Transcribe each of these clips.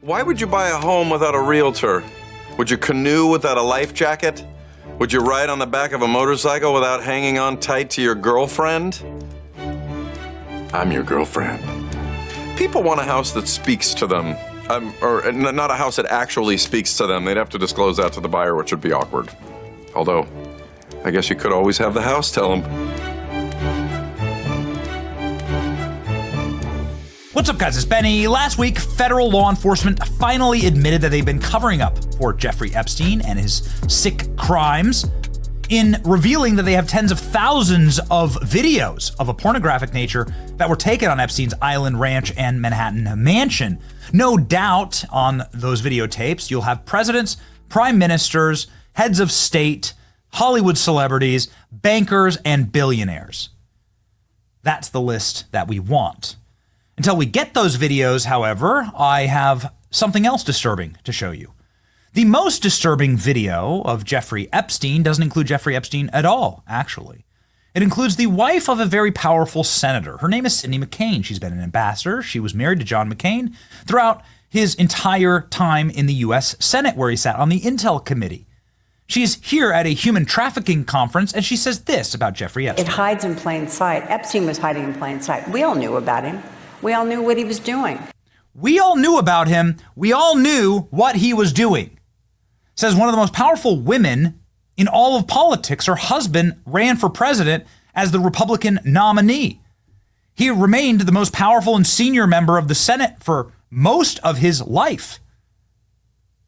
Why would you buy a home without a realtor? Would you canoe without a life jacket? Would you ride on the back of a motorcycle without hanging on tight to your girlfriend? I'm your girlfriend. People want a house that speaks to them. Or not a house that actually speaks to them. They'd have to disclose that to the buyer, which would be awkward. Although, I guess you could always have the house tell them. What's up, guys? It's Benny. Last week, federal law enforcement finally admitted that they've been covering up for Jeffrey Epstein and his sick crimes in revealing that they have tens of thousands of videos of a pornographic nature that were taken on Epstein's island ranch and Manhattan mansion. No doubt on those videotapes, you'll have presidents, prime ministers, heads of state, Hollywood celebrities, bankers, and billionaires. That's the list that we want. Until we get those videos, however, I have something else disturbing to show you. The most disturbing video of Jeffrey Epstein doesn't include Jeffrey Epstein at all, actually. It includes the wife of a very powerful senator. Her name is Cindy McCain. She's been an ambassador. She was married to John McCain throughout his entire time in the U.S. Senate, where he sat on the Intel Committee. She's here at a human trafficking conference, and she says this about Jeffrey Epstein. It hides in plain sight. Epstein was hiding in plain sight. We all knew about him. We all knew what he was doing. We all knew about him. We all knew what he was doing. Says one of the most powerful women in all of politics. Her husband ran for president as the Republican nominee. He remained the most powerful and senior member of the Senate for most of his life.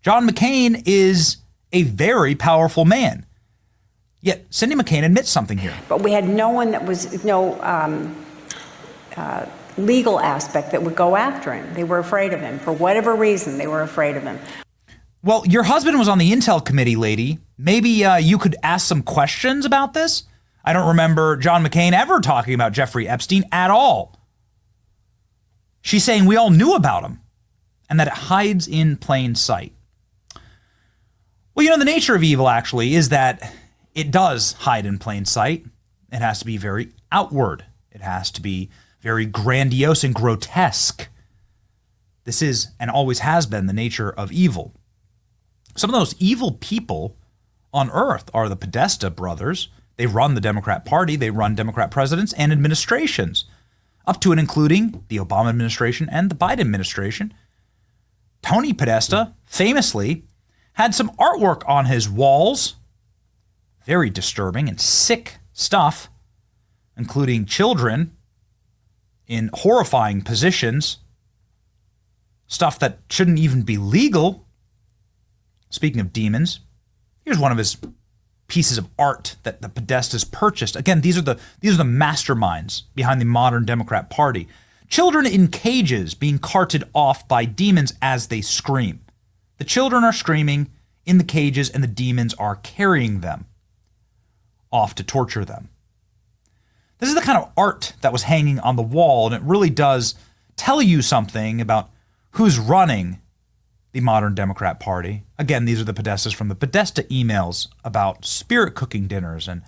John McCain is a very powerful man. Yet Cindy McCain admits something here. But we had no one that was, legal aspect that would go after him. They were afraid of him. For whatever reason, they were afraid of him. Well, your husband was on the Intel Committee, lady. Maybe you could ask some questions about this? I don't remember John McCain ever talking about Jeffrey Epstein at all. She's saying we all knew about him and that it hides in plain sight. Well, the nature of evil actually is that it does hide in plain sight. It has to be very outward. It has to be very grandiose and grotesque. This is and always has been the nature of evil. Some of those evil people on earth are the Podesta Brothers. They run the Democrat Party. They run Democrat presidents and administrations, up to and including the Obama administration and the Biden administration. Tony Podesta famously had some artwork on his walls, very disturbing and sick stuff, including children in horrifying positions, stuff that shouldn't even be legal. Speaking of demons, here's one of his pieces of art that the Podestas purchased. Again, these are the masterminds behind the modern Democrat Party. Children in cages being carted off by demons as they scream. The children are screaming in the cages and the demons are carrying them off to torture them. This is the kind of art that was hanging on the wall, and it really does tell you something about who's running the modern Democrat Party. Again, these are the Podestas from the Podesta emails about spirit cooking dinners and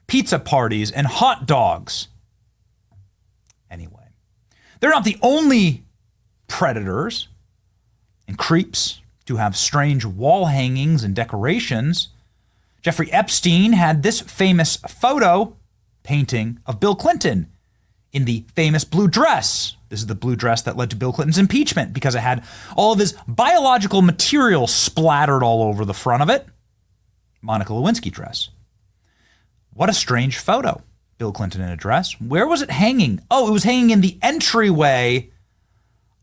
pizza parties and hot dogs. Anyway, they're not the only predators and creeps to have strange wall hangings and decorations. Jeffrey Epstein had this famous photo painting of Bill Clinton in the famous blue dress. This is the blue dress that led to Bill Clinton's impeachment because it had all of his biological material splattered all over the front of it. Monica Lewinsky dress. What a strange photo. Bill Clinton in a dress. Where was it hanging? Oh, it was hanging in the entryway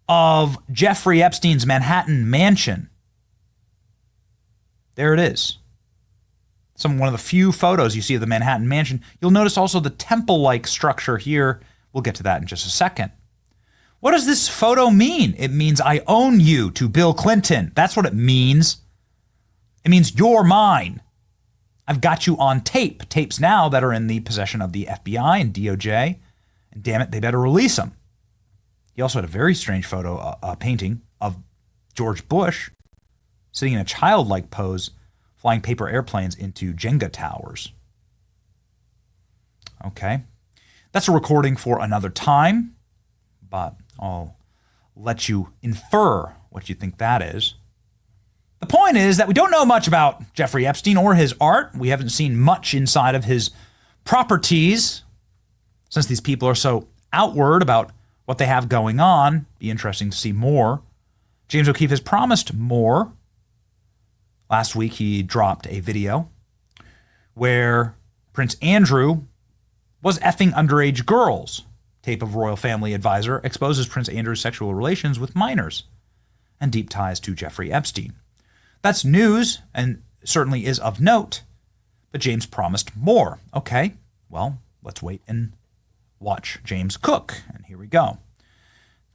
of Jeffrey Epstein's Manhattan mansion. There it is. One of the few photos you see of the Manhattan mansion. You'll notice also the temple-like structure here. We'll get to that in just a second. What does this photo mean? It means I own you to Bill Clinton. That's what it means. It means you're mine. I've got you on tape. Tapes now that are in the possession of the FBI and DOJ. And damn it, they better release them. He also had a very strange photo, a painting of George Bush sitting in a childlike pose, flying paper airplanes into Jenga towers. Okay. That's a recording for another time, but I'll let you infer what you think that is. The point is that we don't know much about Jeffrey Epstein or his art. We haven't seen much inside of his properties since these people are so outward about what they have going on. Be interesting to see more. James O'Keefe has promised more. Last week he dropped a video where Prince Andrew was effing underage girls. Tape of royal family advisor exposes Prince Andrew's sexual relations with minors and deep ties to Jeffrey Epstein. That's news and certainly is of note, but James promised more. Okay, well, let's wait and watch James cook. And here we go.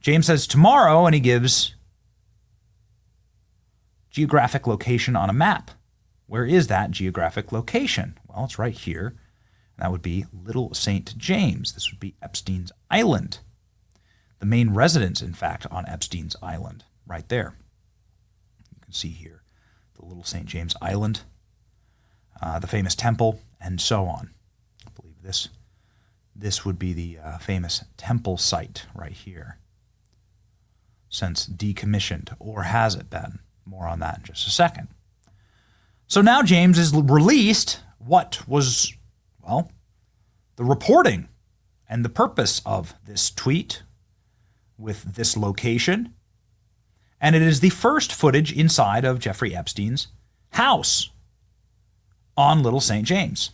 James says tomorrow, and he gives geographic location on a map. Where is that geographic location? Well, it's right here. That would be Little St. James. This would be Epstein's Island. The main residence, in fact, on Epstein's Island, right there. You can see here the Little St. James Island, the famous temple, and so on. I believe this would be the famous temple site right here, since decommissioned, or has it been? More on that in just a second. So now James has released what was, well, the reporting and the purpose of this tweet with this location. And it is the first footage inside of Jeffrey Epstein's house on Little St. James.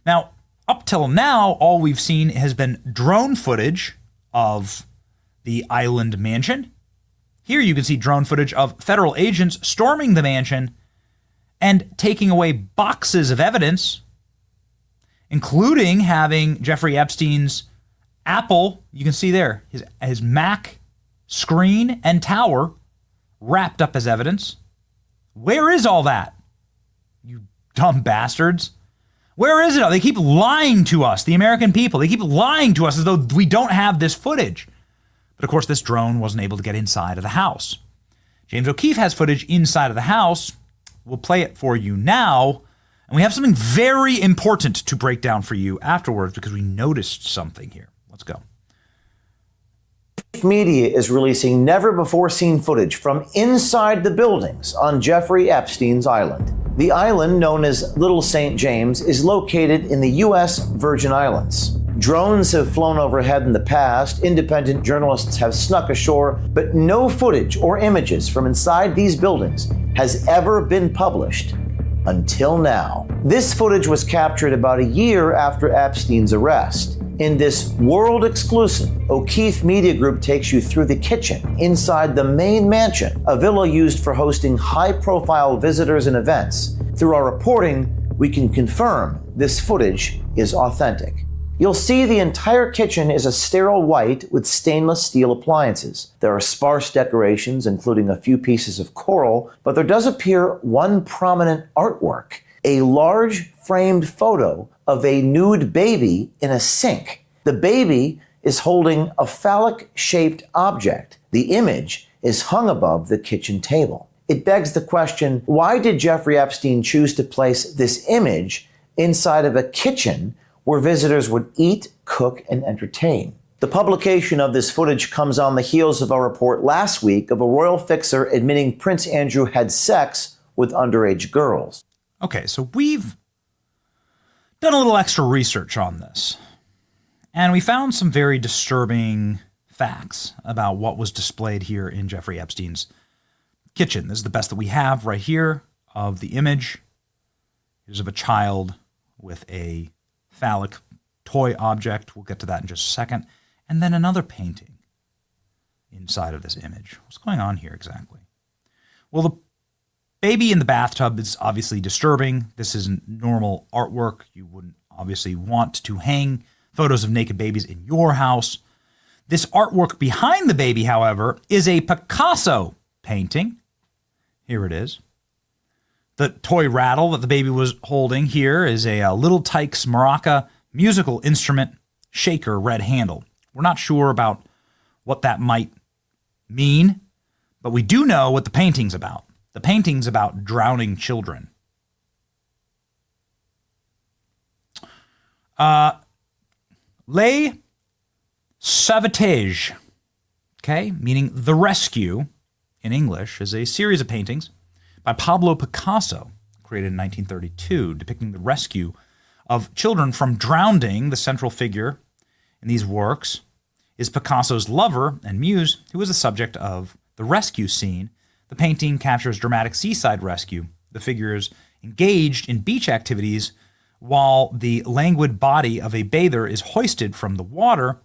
Now, up till now, all we've seen has been drone footage of the island mansion. Here you can see drone footage of federal agents storming the mansion and taking away boxes of evidence, including having Jeffrey Epstein's Apple, you can see there, his Mac screen and tower wrapped up as evidence. Where is all that? You dumb bastards. Where is it all? They keep lying to us, the American people. They keep lying to us as though we don't have this footage. But of course, this drone wasn't able to get inside of the house. James O'Keefe has footage inside of the house. We'll play it for you now. And we have something very important to break down for you afterwards because we noticed something here. Let's go. Media is releasing never-before-seen footage from inside the buildings on Jeffrey Epstein's island. The island, known as Little St. James, is located in the U.S. Virgin Islands. Drones have flown overhead in the past, independent journalists have snuck ashore, but no footage or images from inside these buildings has ever been published until now. This footage was captured about a year after Epstein's arrest. In this world-exclusive, OKeefe Media Group takes you through the kitchen inside the main mansion, a villa used for hosting high-profile visitors and events. Through our reporting, we can confirm this footage is authentic. You'll see the entire kitchen is a sterile white with stainless steel appliances. There are sparse decorations, including a few pieces of coral, but there does appear one prominent artwork, a large framed photo of a nude baby in a sink. The baby is holding a phallic-shaped object. The image is hung above the kitchen table. It begs the question, why did Jeffrey Epstein choose to place this image inside of a kitchen where visitors would eat, cook, and entertain? The publication of this footage comes on the heels of our report last week of a royal fixer admitting Prince Andrew had sex with underage girls. Okay, so we've done a little extra research on this, and we found some very disturbing facts about what was displayed here in Jeffrey Epstein's kitchen. This is the best that we have right here of the image. Here's of a child with a phallic toy object. We'll get to that in just a second. And then another painting inside of this image. What's going on here exactly? Well, the baby in the bathtub is obviously disturbing. This isn't normal artwork. You wouldn't obviously want to hang photos of naked babies in your house. This artwork behind the baby, however, is a Picasso painting. Here it is. The toy rattle that the baby was holding here is a Little Tykes maraca musical instrument shaker, red handle. We're not sure about what that might mean, but we do know what the painting's about. The painting's about drowning children. Le sauvetage, okay, meaning the rescue, in English is a series of paintings by Pablo Picasso, created in 1932, depicting the rescue of children from drowning. The central figure in these works is Picasso's lover and muse, who was the subject of the rescue scene. The painting captures dramatic seaside rescue. The figures engaged in beach activities while the languid body of a bather is hoisted from the water.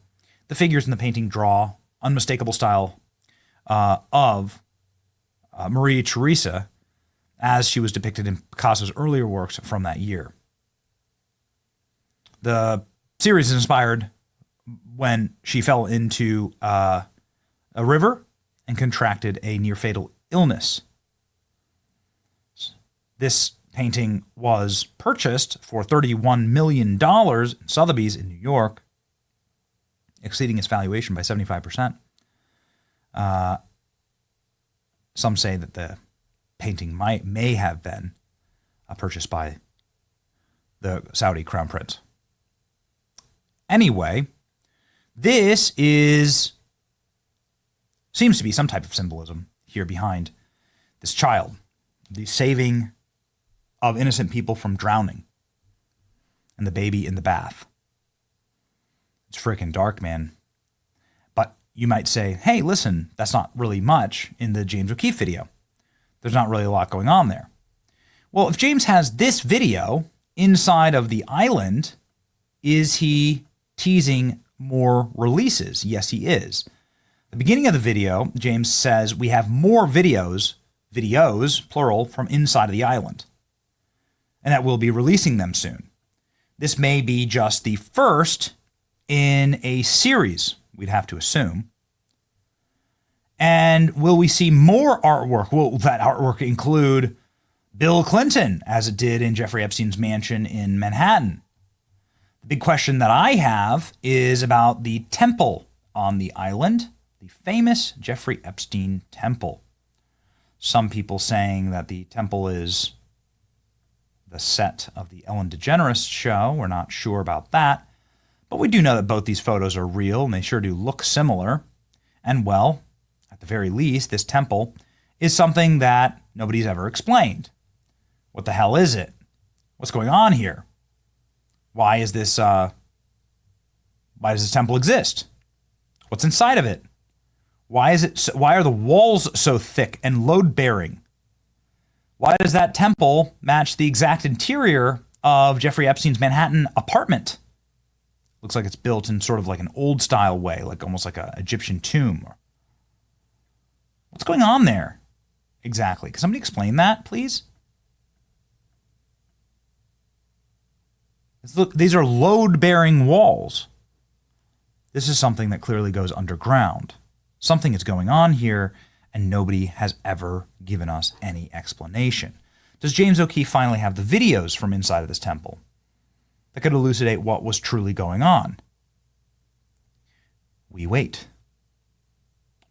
The figures in the painting draw unmistakable style of Maria Theresa, as she was depicted in Picasso's earlier works from that year. The series is inspired when she fell into a river and contracted a near-fatal illness. This painting was purchased for $31 million in Sotheby's in New York, exceeding its valuation by 75%. Some say that the painting may have been purchased by the Saudi crown prince. Anyway, this seems to be some type of symbolism here behind this child, the saving of innocent people from drowning, and the baby in the bath. It's freaking dark, man. But you might say, hey, listen, that's not really much in the James O'Keefe video. There's not really a lot going on there. Well, if James has this video inside of the island, is he teasing more releases? Yes, he is. At the beginning of the video, James says we have more videos, plural, from inside of the island, and that we'll be releasing them soon. This may be just the first in a series, we'd have to assume. And will we see more artwork? Will that artwork include Bill Clinton, as it did in Jeffrey Epstein's mansion in Manhattan? The big question that I have is about the temple on the island, the famous Jeffrey Epstein temple. Some people saying that the temple is the set of the Ellen DeGeneres show. We're not sure about that. But we do know that both these photos are real, and they sure do look similar. And well, at the very least, this temple is something that nobody's ever explained. What the hell is it? What's going on here? Why does this temple exist? What's inside of it? Why are the walls so thick and load-bearing? Why does that temple match the exact interior of Jeffrey Epstein's Manhattan apartment? Looks like it's built in sort of like an old-style way, like almost like an Egyptian tomb. What's going on there exactly? Can somebody explain that, please? Look, these are load-bearing walls. This is something that clearly goes underground. Something is going on here, and nobody has ever given us any explanation. Does James O'Keefe finally have the videos from inside of this temple that could elucidate what was truly going on? We wait.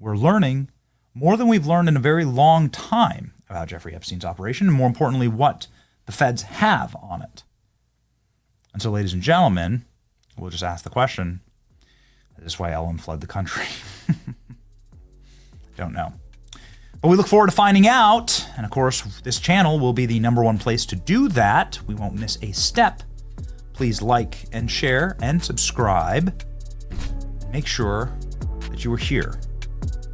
We're learning more than we've learned in a very long time about Jeffrey Epstein's operation, and more importantly, what the feds have on it. And so, ladies and gentlemen, we'll just ask the question, is this why Ellen fled the country? Don't know. But we look forward to finding out. And of course, this channel will be the #1 place to do that. We won't miss a step. Please like and share and subscribe. Make sure that you are here,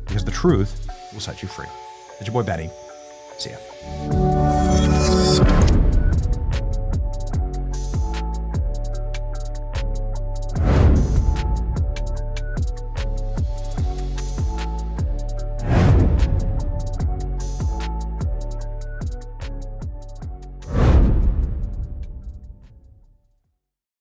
because the truth will set you free. It's your boy Betty. See ya.